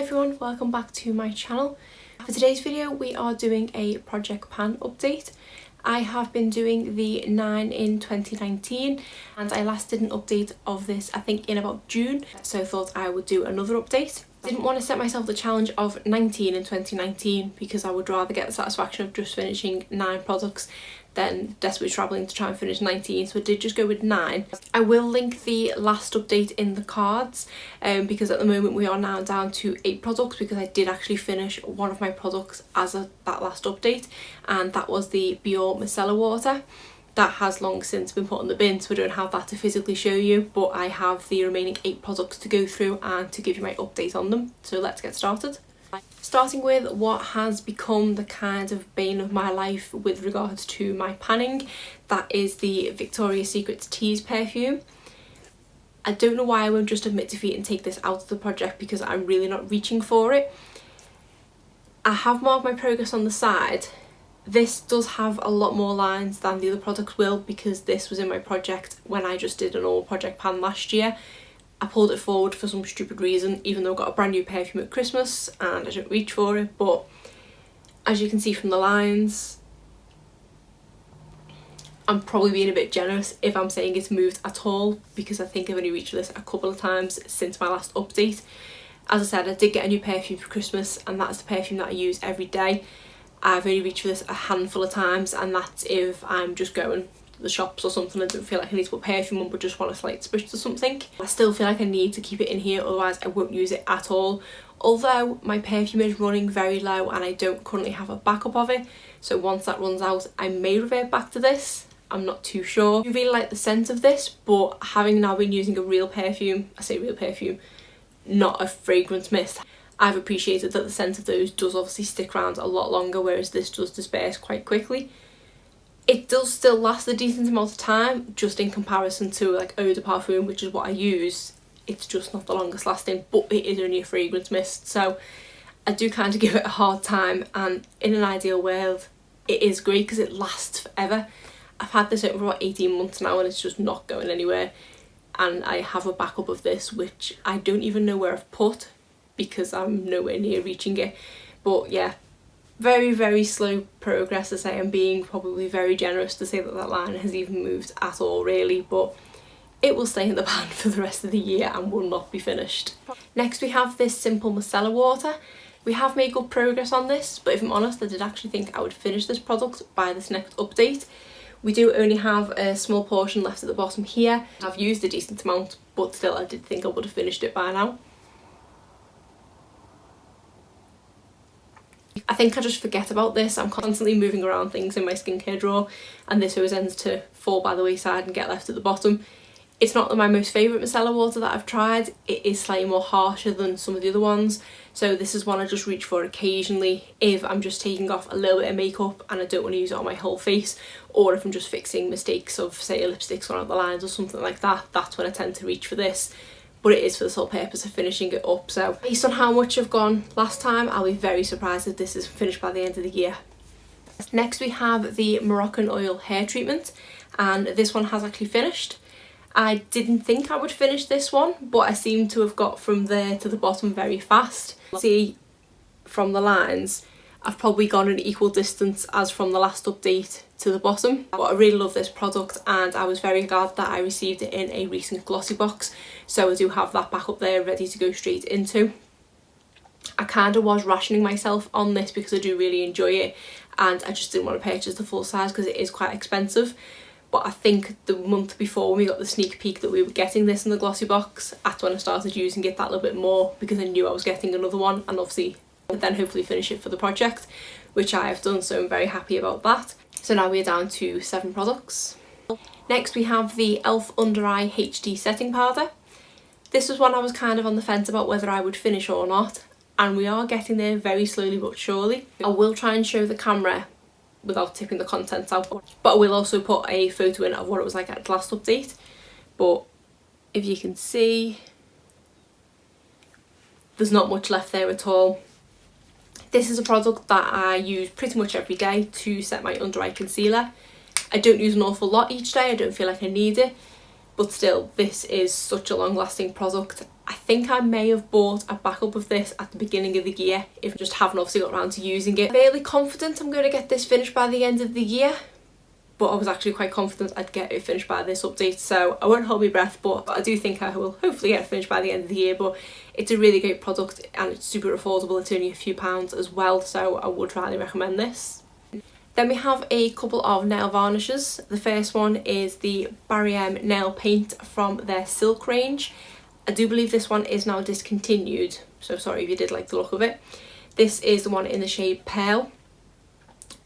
everyone, welcome back to my channel. For today's video we are doing a project pan update. I have been doing the 9 in 2019 and I last did an update of this I think in about June, so I thought I would do another update. Didn't want to set myself the challenge of 19 in 2019 because I would rather get the satisfaction of just finishing 9 products than desperately travelling to try and finish 19, so I did just go with 9. I will link the last update in the cards because at the moment we are now down to 8 products because I did actually finish one of my products as that last update, and that was the Biore micellar water. That has long since been put in the bin, so I don't have that to physically show you, but I have the remaining 8 products to go through and to give you my update on them. So let's get started. Starting with what has become the kind of bane of my life with regards to my panning, that is the Victoria's Secret Tease perfume. I don't know why I won't just admit defeat and take this out of the project because I'm really not reaching for it. I have marked my progress on the side. This does have a lot more lines than the other products will because this was in my project when I just did an old project pan last year. I pulled it forward for some stupid reason, even though I got a brand new perfume at Christmas and I didn't reach for it, but as you can see from the lines, I'm probably being a bit generous if I'm saying it's moved at all because I think I've only reached for this a couple of times since my last update. As I said, I did get a new perfume for Christmas and that's the perfume that I use every day. I've only reached for this a handful of times, and that's if I'm just going to the shops or something and don't feel like I need to put perfume on but just want a slight spritz or something. I still feel like I need to keep it in here, otherwise I won't use it at all. Although my perfume is running very low and I don't currently have a backup of it, so once that runs out I may revert back to this. I'm not too sure. I really like the scent of this, but having now been using a real perfume, I say real perfume, not a fragrance mist, I've appreciated that the scent of those does obviously stick around a lot longer, whereas this does disperse quite quickly. It does still last a decent amount of time, just in comparison to like eau de parfum, which is what I use. It's just not the longest lasting, but it is only a fragrance mist, so I do kind of give it a hard time, and in an ideal world it is great because it lasts forever. I've had this out for about 18 months now and it's just not going anywhere, and I have a backup of this which I don't even know where I've put because I'm nowhere near reaching it. But yeah, very slow progress to say. I'm being probably very generous to say that that line has even moved at all really, but it will stay in the pan for the rest of the year and will not be finished. Next we have this simple micellar water. We have made good progress on this, but if I'm honest I did actually think I would finish this product by this next update. We do only have a small portion left at the bottom here. I've used a decent amount, but still I did think I would have finished it by now. I think I just forget about this. I'm constantly moving around things in my skincare drawer and this always ends to fall by the wayside and get left at the bottom. It's not my most favourite micellar water that I've tried. It is slightly more harsher than some of the other ones, so this is one I just reach for occasionally if I'm just taking off a little bit of makeup and I don't want to use it on my whole face, or if I'm just fixing mistakes of say a lipstick's gone out the lines or something like that. That's when I tend to reach for this. But it is for the sole purpose of finishing it up, so based on how much I've gone last time, I'll be very surprised if this is finished by the end of the year. Next we have the Moroccan oil hair treatment, and this one has actually finished. I didn't think I would finish this one, but I seem to have got from there to the bottom very fast. See from the lines, I've probably gone an equal distance as from the last update to the bottom. But I really love this product and I was very glad that I received it in a recent Glossybox, so I do have that back up there ready to go straight into. I kind of was rationing myself on this because I do really enjoy it and I just didn't want to purchase the full size because it is quite expensive. But I think the month before when we got the sneak peek that we were getting this in the Glossybox, that's when I started using it that little bit more because I knew I was getting another one, and obviously then hopefully finish it for the project, which I have done, so I'm very happy about that. So now we're down to 7 products. Next we have the e.l.f. Under Eye HD Setting Powder. This was one I was kind of on the fence about whether I would finish or not, and we are getting there very slowly but surely. I will try and show the camera without tipping the contents out, but I will also put a photo in of what it was like at the last update. But if you can see, there's not much left there at all. This is a product that I use pretty much every day to set my under eye concealer. I don't use an awful lot each day, I don't feel like I need it, but still, this is such a long lasting product. I think I may have bought a backup of this at the beginning of the year if I just haven't obviously got around to using it. Fairly confident I'm going to get this finished by the end of the year, but I was actually quite confident I'd get it finished by this update, so I won't hold my breath, but I do think I will hopefully get it finished by the end of the year. But it's a really great product and it's super affordable. It's only a few pounds as well, so I would highly recommend this. Then we have a couple of nail varnishes. The first one is the Barry M nail paint from their Silk range. I do believe this one is now discontinued, so sorry if you did like the look of it. This is the one in the shade Pearl.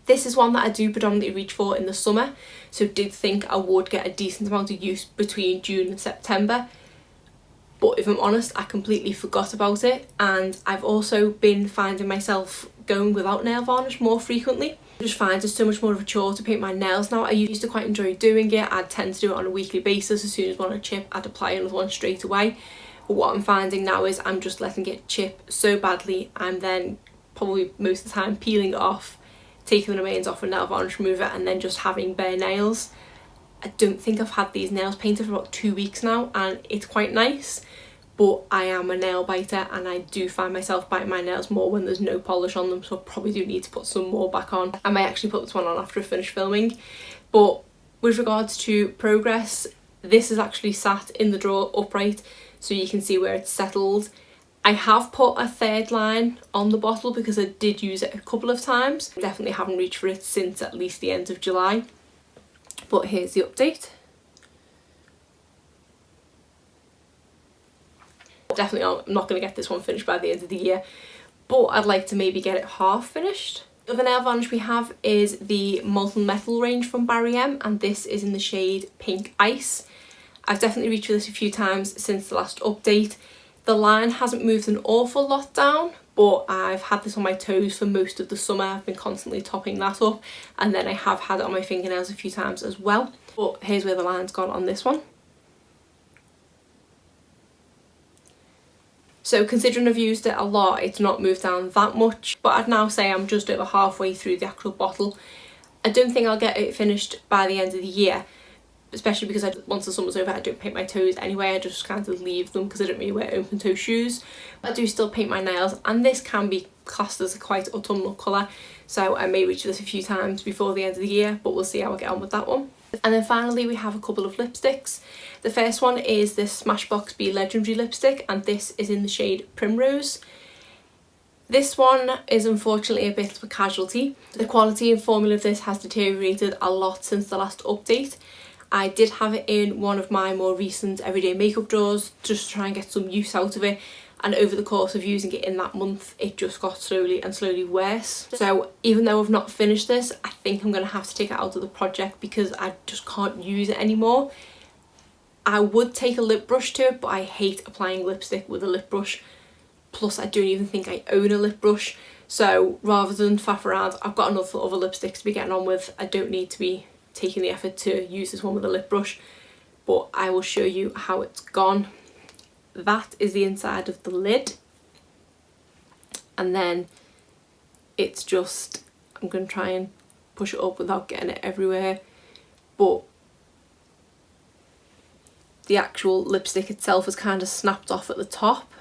This is one that I do predominantly reach for in the summer, so did think I would get a decent amount of use between June and September. But if I'm honest, I completely forgot about it, and I've also been finding myself going without nail varnish more frequently. I just find it's so much more of a chore to paint my nails now. I used to quite enjoy doing it. I'd tend to do it on a weekly basis. As soon as one would chip, I'd apply another one straight away. But what I'm finding now is I'm just letting it chip so badly. I'm then probably most of the time peeling it off, taking the remains off with nail varnish remover, and then just having bare nails. I don't think I've had these nails painted for about 2 weeks now, and it's quite nice. But I am a nail biter and I do find myself biting my nails more when there's no polish on them, so I probably do need to put some more back on. I might actually put this one on after I finish filming. But with regards to progress, this is actually sat in the drawer upright, so you can see where it's settled. I have put a third line on the bottle because I did use it a couple of times. Definitely haven't reached for it since at least the end of July. But here's the update. Definitely I'm not going to get this one finished by the end of the year, but I'd like to maybe get it half finished. The other nail varnish we have is the Molten Metal range from Barry M, and this is in the shade Pink Ice. I've definitely reached for this a few times since the last update. The line hasn't moved an awful lot down, but I've had this on my toes for most of the summer. I've been constantly topping that up, and then I have had it on my fingernails a few times as well. But here's where the line's gone on this one. So considering I've used it a lot, it's not moved down that much, but I'd now say I'm just over halfway through the actual bottle. I don't think I'll get it finished by the end of the year, especially because once the summer's over I don't paint my toes anyway. I just kind of leave them because I don't really wear open toe shoes. But I do still paint my nails, and this can be classed as a quite autumnal colour, so I may reach this a few times before the end of the year, but we'll see how I get on with that one. And then finally we have a couple of lipsticks. The first one is this Smashbox Be Legendary lipstick, and this is in the shade Primrose. This one is unfortunately a bit of a casualty. The quality and formula of this has deteriorated a lot since the last update. I did have it in one of my more recent everyday makeup drawers just to try and get some use out of it, and over the course of using it in that month it just got slowly and slowly worse. So even though I've not finished this, I think I'm going to have to take it out of the project because I just can't use it anymore. I would take a lip brush to it, but I hate applying lipstick with a lip brush. Plus I don't even think I own a lip brush, so rather than faff around, I've got enough other lipsticks to be getting on with. I don't need to be taking the effort to use this one with a lip brush, but I will show you how it's gone. That is the inside of the lid, and then it's just, I'm going to try and push it up without getting it everywhere, but the actual lipstick itself is kind of snapped off at the top.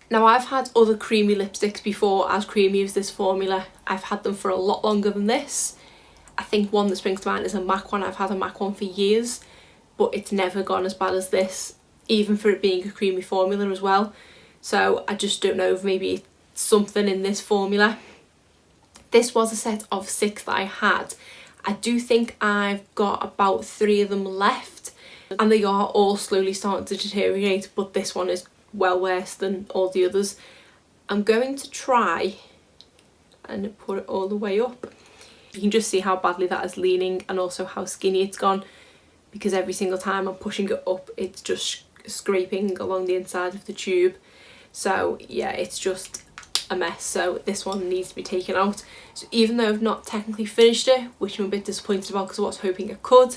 Now I've had other creamy lipsticks before as creamy as this formula. I've had them for a lot longer than this. I think one that springs to mind is a MAC one. I've had a MAC one for years, but it's never gone as bad as this, even for it being a creamy formula as well. So I just don't know if maybe it's something in this formula. This was a set of 6 that I had. I do think I've got about 3 of them left, and they are all slowly starting to deteriorate, but this one is well worse than all the others. I'm going to try and put it all the way up. You can just see how badly that is leaning, and also how skinny it's gone, because every single time I'm pushing it up it's just scraping along the inside of the tube. So yeah, it's just a mess. So this one needs to be taken out. So even though I've not technically finished it, which I'm a bit disappointed about because I was hoping I could,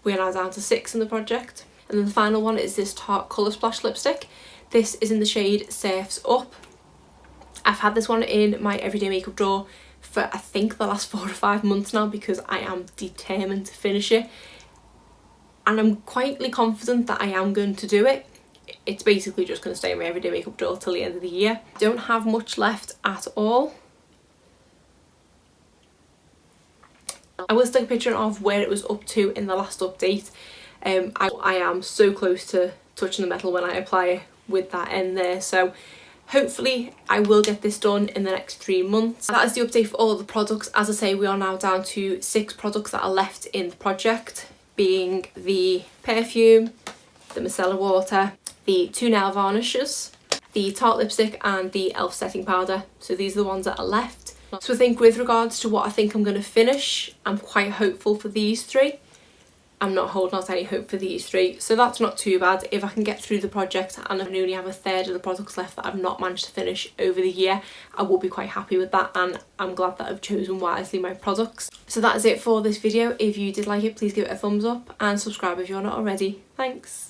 we're now down to 6 in the project. And then the final one is this Tarte Colour Splash lipstick. This is in the shade Surf's Up. I've had this one in my everyday makeup drawer for I think the last 4 or 5 months now because I am determined to finish it. and I'm quietly confident that I am going to do it. It's basically just going to stay in my everyday makeup drawer till the end of the year. I don't have much left at all. I will stick a picture of where it was up to in the last update. I am so close to touching the metal when I apply it with that end there, so hopefully I will get this done in the next 3 months. That is the update for all the products. As I say, we are now down to 6 products that are left in the project, being the perfume, the micellar water, the 2 nail varnishes, the Tarte lipstick and the e.l.f. setting powder. So these are the ones that are left. So I think with regards to what I think I'm going to finish, I'm quite hopeful for these 3. I'm not holding out any hope for these 3, so that's not too bad. If I can get through the project and I only have a third of the products left that I've not managed to finish over the year, I will be quite happy with that, and I'm glad that I've chosen wisely my products. So that is it for this video. If you did like it, please give it a thumbs up and subscribe if you're not already. Thanks.